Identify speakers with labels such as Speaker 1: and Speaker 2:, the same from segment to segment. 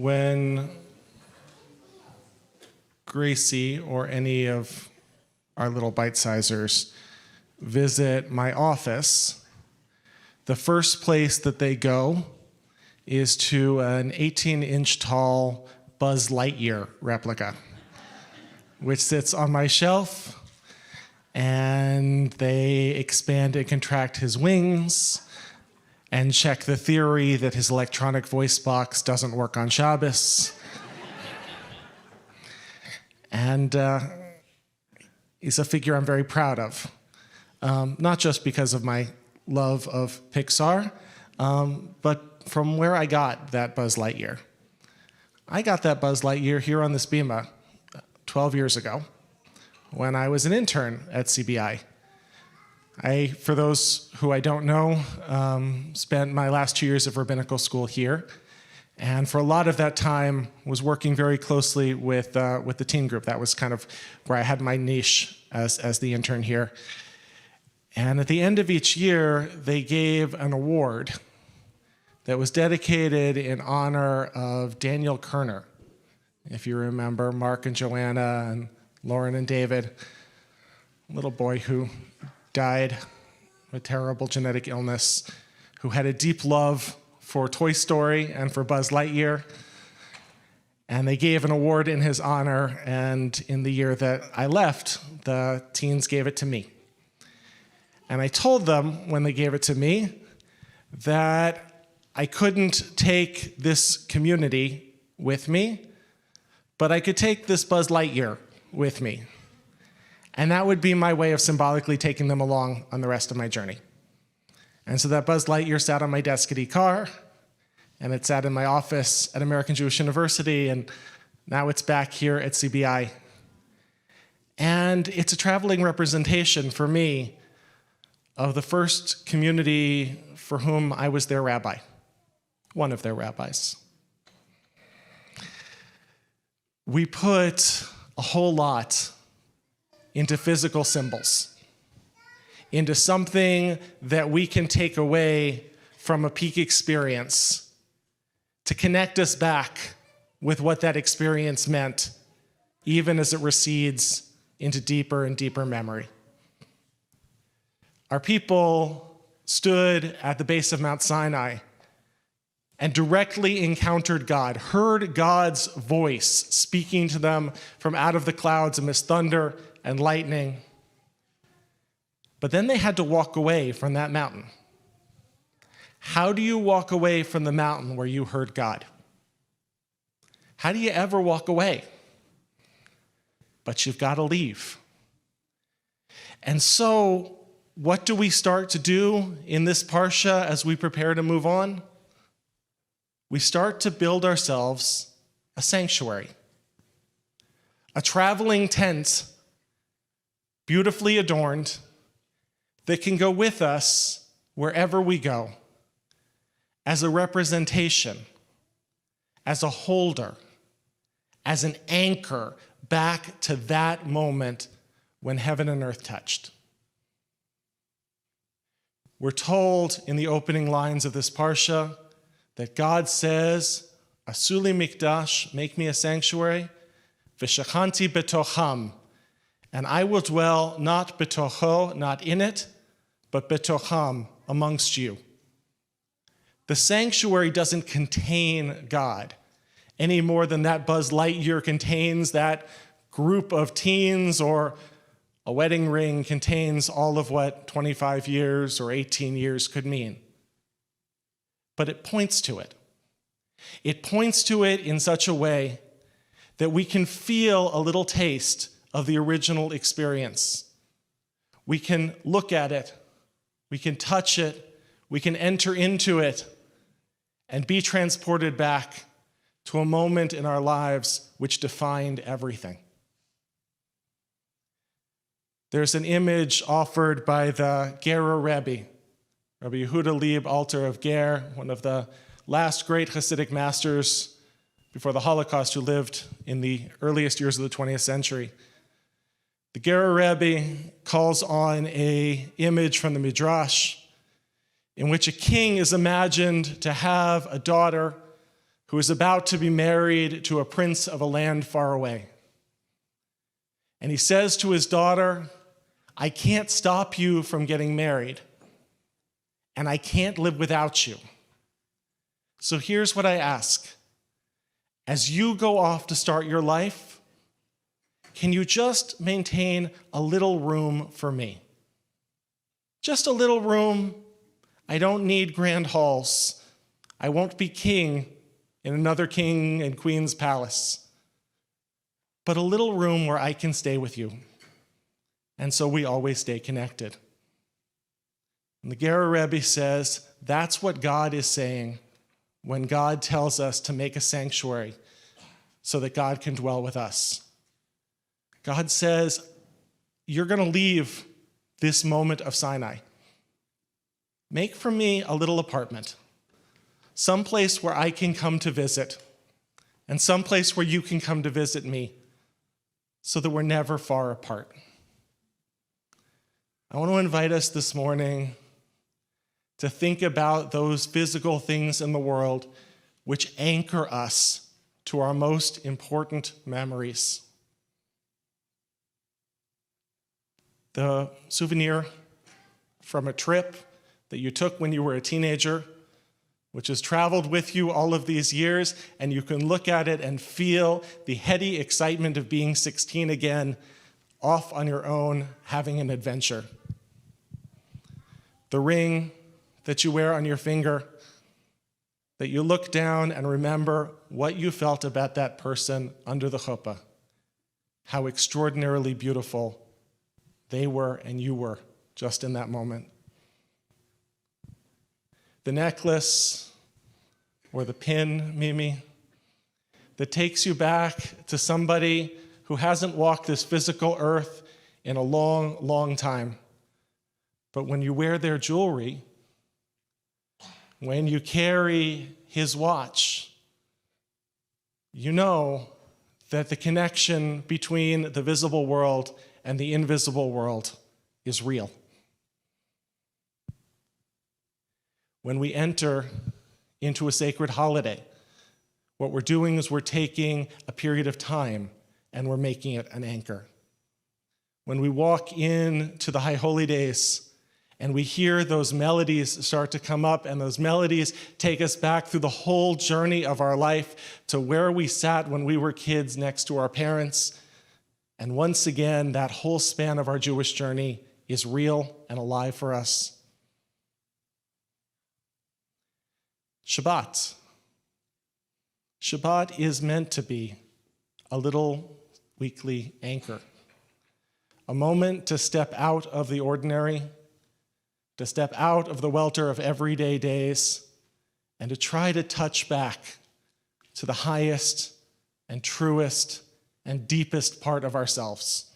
Speaker 1: when Gracie or any of our little bite-sizers visit my office, the first place that they go is to an 18-inch tall Buzz Lightyear replica, which sits on my shelf, and they expand and contract his wings and check the theory that his electronic voice box doesn't work on Shabbos. And he's a figure I'm very proud of, not just because of my love of Pixar, but from where I got that Buzz Lightyear. I got that Buzz Lightyear here on this bima 12 years ago when I was an intern at CBI. For those who I don't know, spent my last 2 years of rabbinical school here, and for a lot of that time was working very closely with the teen group. That was kind of where I had my niche as the intern here. And at the end of each year, they gave an award that was dedicated in honor of Daniel Kerner. If you remember, Mark and Joanna and Lauren and David, a little boy who died of a terrible genetic illness, who had a deep love for Toy Story and for Buzz Lightyear. And they gave an award in his honor, and in the year that I left, the teens gave it to me. And I told them when they gave it to me that I couldn't take this community with me, but I could take this Buzz Lightyear with me. And that would be my way of symbolically taking them along on the rest of my journey. And so that Buzz Lightyear sat on my desk at eCar, and it sat in my office at American Jewish University, and now it's back here at CBI. And it's a traveling representation for me of the first community for whom I was their rabbi, one of their rabbis. We put a whole lot into physical symbols, into something that we can take away from a peak experience to connect us back with what that experience meant, even as it recedes into deeper and deeper memory. Our people stood at the base of Mount Sinai and directly encountered God, heard God's voice speaking to them from out of the clouds amidst thunder and lightning. But then they had to walk away from that mountain. How do you walk away from the mountain where you heard God? How do you ever walk away? But you've got to leave. And so, what do we start to do in this parsha as we prepare to move on? We start to build ourselves a sanctuary, a traveling tent, beautifully adorned, that can go with us wherever we go, as a representation, as a holder, as an anchor back to that moment when heaven and earth touched. We're told in the opening lines of this parsha that God says, "Asuli mikdash, make me a sanctuary, v'shachanti betocham, and I will dwell not betocho, not in it, but betocham, amongst you." The sanctuary doesn't contain God any more than that Buzz Lightyear contains that group of teens, or a wedding ring contains all of what 25 years or 18 years could mean. But it points to it. It points to it in such a way that we can feel a little taste of the original experience. We can look at it, we can touch it, we can enter into it, and be transported back to a moment in our lives which defined everything. There's an image offered by the Gera Rabbi, Rabbi Yehuda Lieb, Alter of Ger, one of the last great Hasidic masters before the Holocaust who lived in the earliest years of the 20th century. The Gera Rabbi calls on an image from the Midrash in which a king is imagined to have a daughter who is about to be married to a prince of a land far away. And he says to his daughter, I can't stop you from getting married, and I can't live without you. So here's what I ask. As you go off to start your life, can you just maintain a little room for me? Just a little room. I don't need grand halls. I won't be king in another king and queen's palace, but a little room where I can stay with you. And so we always stay connected. And the Gera Rebbe says that's what God is saying when God tells us to make a sanctuary so that God can dwell with us. God says, you're going to leave this moment of Sinai. Make for me a little apartment, someplace where I can come to visit, and someplace where you can come to visit me, so that we're never far apart. I want to invite us this morning to think about those physical things in the world which anchor us to our most important memories. The souvenir from a trip that you took when you were a teenager, which has traveled with you all of these years, and you can look at it and feel the heady excitement of being 16 again, off on your own, having an adventure. The ring that you wear on your finger, that you look down and remember what you felt about that person under the chuppah, how extraordinarily beautiful they were and you were just in that moment. The necklace or the pin, Mimi, that takes you back to somebody who hasn't walked this physical earth in a long, long time. But when you wear their jewelry, when you carry his watch, you know that the connection between the visible world and the invisible world is real. When we enter into a sacred holiday, what we're doing is we're taking a period of time and we're making it an anchor. When we walk into the High Holy Days and we hear those melodies start to come up, and those melodies take us back through the whole journey of our life to where we sat when we were kids next to our parents. And once again, that whole span of our Jewish journey is real and alive for us. Shabbat. Shabbat is meant to be a little weekly anchor, a moment to step out of the ordinary, to step out of the welter of everyday days, and to try to touch back to the highest and truest and deepest part of ourselves.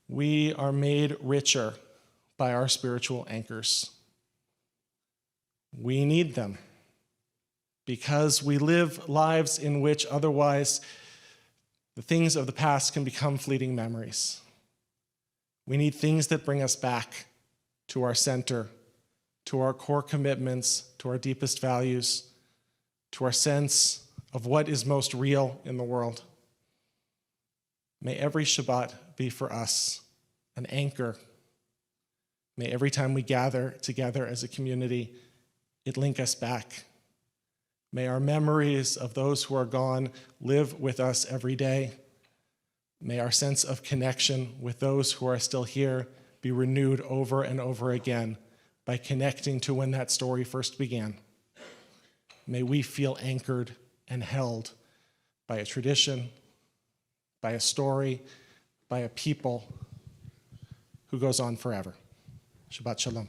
Speaker 1: We are made richer by our spiritual anchors. We need them because we live lives in which otherwise the things of the past can become fleeting memories. We need things that bring us back to our center, to our core commitments, to our deepest values, to our sense of what is most real in the world. May every Shabbat be for us an anchor. May every time we gather together as a community, it link us back. May our memories of those who are gone live with us every day. May our sense of connection with those who are still here be renewed over and over again by connecting to when that story first began. May we feel anchored and held by a tradition, by a story, by a people who goes on forever. Shabbat Shalom.